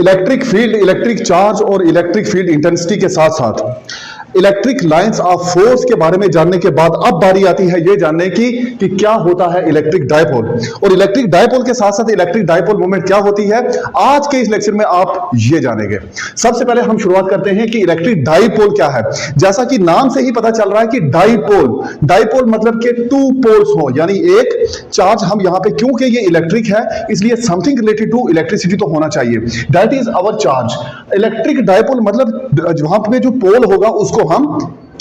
Electric field, electric charge और electric field intensity के साथ साथ इलेक्ट्रिक लाइंस ऑफ फोर्स के बारे में जानने के बाद अब बारी आती है ये जानने की कि क्या होता है इलेक्ट्रिक डायपोल, और इलेक्ट्रिक डायपोल के साथ साथ इलेक्ट्रिक डायपोल मोमेंट क्या होती है। आज के इस लेक्चर में आप ये जानेंगे। सबसे पहले हम शुरुआत करते हैं कि इलेक्ट्रिक डायपोल क्या है। जैसा कि नाम से ही पता चल रहा है कि डायपोल, डायपोल मतलब कि टू पोल्स हो, यानी एक चार्ज। हम यहां पे क्योंकि ये इलेक्ट्रिक है इसलिए समथिंग रिलेटेड टू इलेक्ट्रिसिटी तो होना चाहिए, that is our charge. Electric dipole मतलब वहां पे जो पोल होगा उसको हम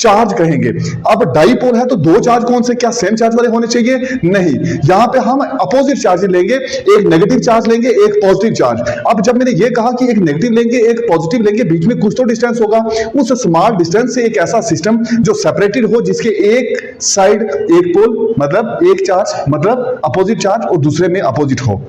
चार्ज कहेंगे। अब डाइपोल है तो दो चार्ज कौन से, क्या सेम चार्ज वाले होने चाहिए? नहीं, यहां पे हम अपोजिट चार्ज लेंगे, एक नेगेटिव चार्ज लेंगे, एक पॉजिटिव चार्ज। अब जब मैंने ये कहा कि एक नेगेटिव लेंगे एक पॉजिटिव लेंगे, बीच में कुछ तो डिस्टेंस होगा। उस स्मॉल डिस्टेंस से एक ऐसा सिस्टम जो सेपरेटेड हो, जिसके एक साइड एक पोल मतलब एक चार्ज मतलब अपोजिट चार्ज और दूसरे में अपोजिट हो,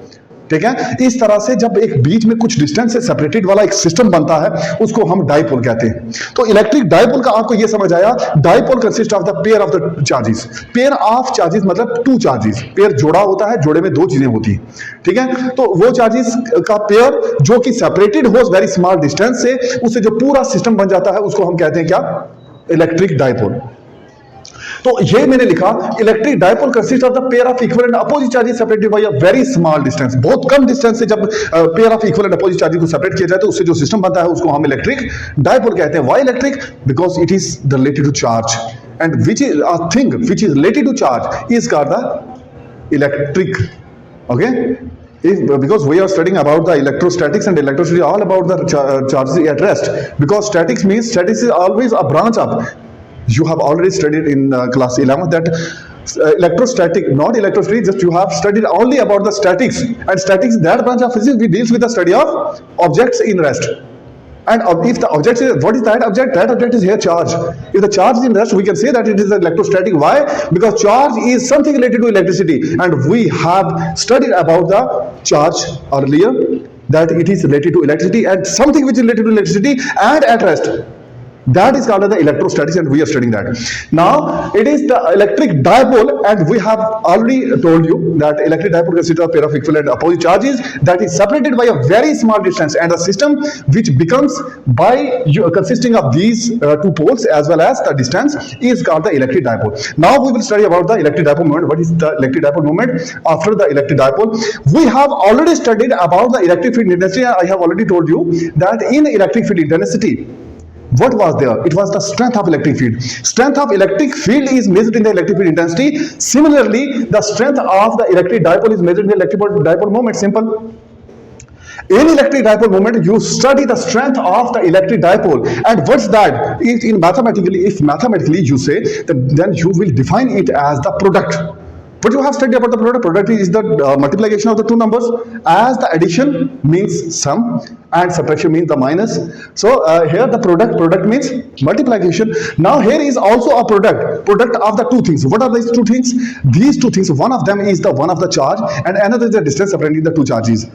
ठीक है। इस तरह से जब एक बीच में कुछ डिस्टेंस से सेपरेटेड वाला एक सिस्टम बनता है उसको हम डाइपोल कहते हैं। तो इलेक्ट्रिक डाइपोल का आपको यह समझ आया, dipole consist of the pair of the charges. Pair of charges मतलब टू चार्जेस, पेयर जोड़ा होता है, जोड़े में दो चीजें होती हैं, ठीक है। तो वो चार्जेस का पेयर जो कि सेपरेटेड हो वेरी स्मॉल डिस्टेंस से, उससे जो पूरा सिस्टम बन जाता है उसको हम कहते हैं क्या? Electric dipole. तो ये मैंने लिखा, electric dipole consist of the pair of equal and opposite charges separated by a very small distance. बहुत कम डिस्टेंस से जब pair of equal and opposite charges को सेपरेट किया जाए तो उससे जो सिस्टम बनता है उसको हम इलेक्ट्रिक डायपोल कहते हैं। Why electric? Because it is related to charge, and which is a thing which is related to charge is called the electric. Okay, because we are studying about the electrostatics, and electricity all about the charges at rest, because statics means statics is always a branch of, you have already studied in class 11 that electrostatic, not electricity, just you have studied only about the statics, and statics, that branch of physics which deals with the study of objects in rest. And if the object is, what is that object? That object is here charge. If the charge is in rest, we can say that it is electrostatic. Why? Because charge is something related to electricity, and we have studied about the charge earlier, that it is related to electricity, and something which is related to electricity and at rest, that is called the electrostatics, and we are studying that. Now it is the electric dipole, and we have already told you that electric dipole consists of a pair of equal and opposite charges that is separated by a very small distance, and a system which becomes by consisting of these two poles as well as the distance is called the electric dipole. Now we will study about the electric dipole moment. What is the electric dipole moment? After the electric dipole, we have already studied about the electric field intensity. I have already told you that in electric field intensity, what was there? It was the strength of electric field. Strength of electric field is measured in the electric field intensity. Similarly, the strength of the electric dipole is measured in the electric dipole moment. Simple. In electric dipole moment, you study the strength of the electric dipole, and what's that? If mathematically you say that, then you will define it as the product. What you have studied about the product? Product is the multiplication of the two numbers, as the addition means sum and subtraction means the minus. So here the product means multiplication. Now here is also a product of the two things. What are these two things? These two things, one of them is the one of the charge, and another is the distance separating the two charges.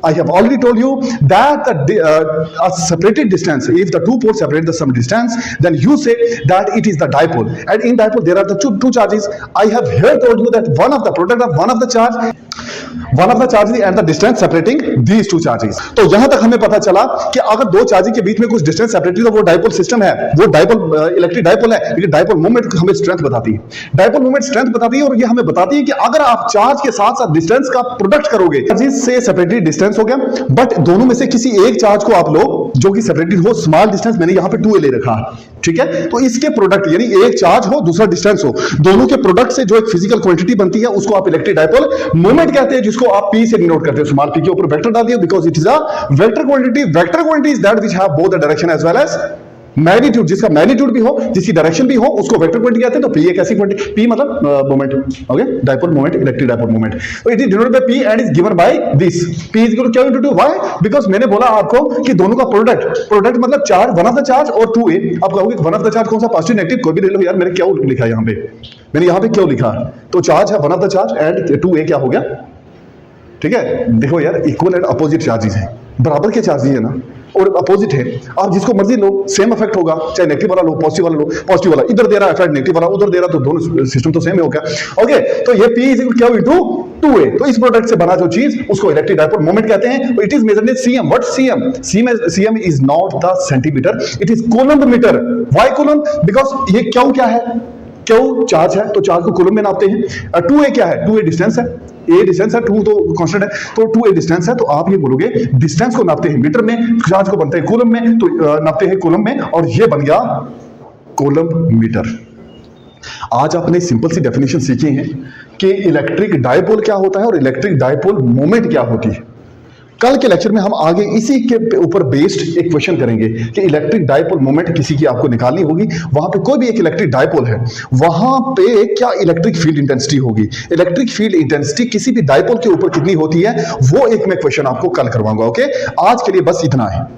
I have already told you that a separated distance, if the two poles separate the some distance, then you say that it is the dipole. And in dipole there are the two charges. I have here told you that one of the product of one of the charges and the distance separating these two charges. तो यहां तक हमें पता चला कि अगर दो charge के बीच में कुछ डिस्टेंस सेपरेटेड तो वो डाइपोल सिस्टम है, वो डाइपोल इलेक्ट्रिक डाइपोल है। लेकिन डाइपोल मोमेंट हमें स्ट्रेंथ बताती है, डाइपोल मोमेंट स्ट्रेंथ बताती है, और ये हमें बताती है कि अगर आप चार्ज के साथ साथ डिस्टेंस का प्रोडक्ट करोगे, चार्जेस से सेपरेटेड डिस्टेंस हो गया, बट दोनों में से किसी एक चार्ज को आप लो जो कि सेपरेटेड हो, स्मॉल डिस्टेंस मैंने यहां पे 2a ले रखा है, ठीक है। तो इसके प्रोडक्ट यानी एक चार्ज हो दूसरा डिस्टेंस हो, दोनों के प्रोडक्ट से जो एक फिजिकल क्वांटिटी बनती है उसको आप इलेक्ट्रिक डाइपोल मोमेंट कहते हैं, जिसको आप p से डिनोट करते हो। स्मॉल p के ऊपर वेक्टर डाल दिया, because it is a vector quantity. Vector quantity is that which have both the direction as well as magnitude, जिसका मैग्नीट्यूड भी हो जिसकी डायरेक्शन भी हो उसको वेक्टर क्वांटिटी कहते हैं। तो p एक ऐसी क्वांटिटी, p मतलब moment, okay, dipole moment, electric dipole moment. तो it is denoted by p and is given by this p is equal to क्या इनटू 2। व्हाई? बिकॉज़ मैंने बोला आपको कि दोनों का प्रोडक्ट मतलब charge, one of the charge और 2a। आप कहोगे वन ऑफ द चार्ज कौन सा, पॉजिटिव नेगेटिव कोई भी ले लो यार, मैंने क्या लिखा है यहां पे, मैंने यहां पे क्यों लिखा? तो चार्ज है one of the charge and 2a क्या हो गया, ठीक है। देखो यार, इक्वल एंड अपोजिट चार्जेस हैं, बराबर के चार्जेस है ना, और अपोजिट है, आप जिसको मर्जी लो सेम इफेक्ट होगा, चाहे नेगेटिव वाला लो पॉजिटिव वाला लो। पॉजिटिव वाला इधर दे रहा है इफेक्ट, नेगेटिव वाला उधर दे रहा, तो दोनों सिस्टम तो सेम ही हो गया। ओके, तो ये P इज इक्वल क्या इनटू 2A, तो इस प्रोडक्ट से बना जो चीज उसको इलेक्ट्रिक डायपोल मोमेंट कहते हैं। It is measured in cm। What cm is not the centimetre, it is coulomb metre. Why coulomb? Because ये क्यू क्या है, क्यू चार्ज है, तो चार्ज को कूलम्ब में नापते हैं। 2A क्या है, 2A डिस्टेंस है, A डिस्टेंस है, 2 तो कांस्टेंट है, तो 2A डिस्टेंस है, तो आप ये बोलोगे डिस्टेंस को नापते हैं मीटर में, चार्ज को बनते हैं कूलम्ब में, तो नापते हैं कूलम्ब में, और ये बन गया कूलम्ब मीटर। आज आपने सिंपल सी डेफिनेशन सीखी है कि इलेक्ट्रिक डायपोल क्या होता है और इलेक्ट्रिक डायपोल मोमेंट क्या होती है। कल के लेक्चर में हम आगे इसी के ऊपर बेस्ड एक क्वेश्चन करेंगे कि इलेक्ट्रिक डायपोल मोमेंट किसी की आपको निकालनी होगी, वहां पे कोई भी एक इलेक्ट्रिक डायपोल है, वहां पे क्या इलेक्ट्रिक फील्ड इंटेंसिटी होगी, इलेक्ट्रिक फील्ड इंटेंसिटी किसी भी डायपोल के ऊपर कितनी होती है, वो एक मैं क्वेश्चन आपको कल करवाऊंगा। ओके, आज के लिए बस इतना है।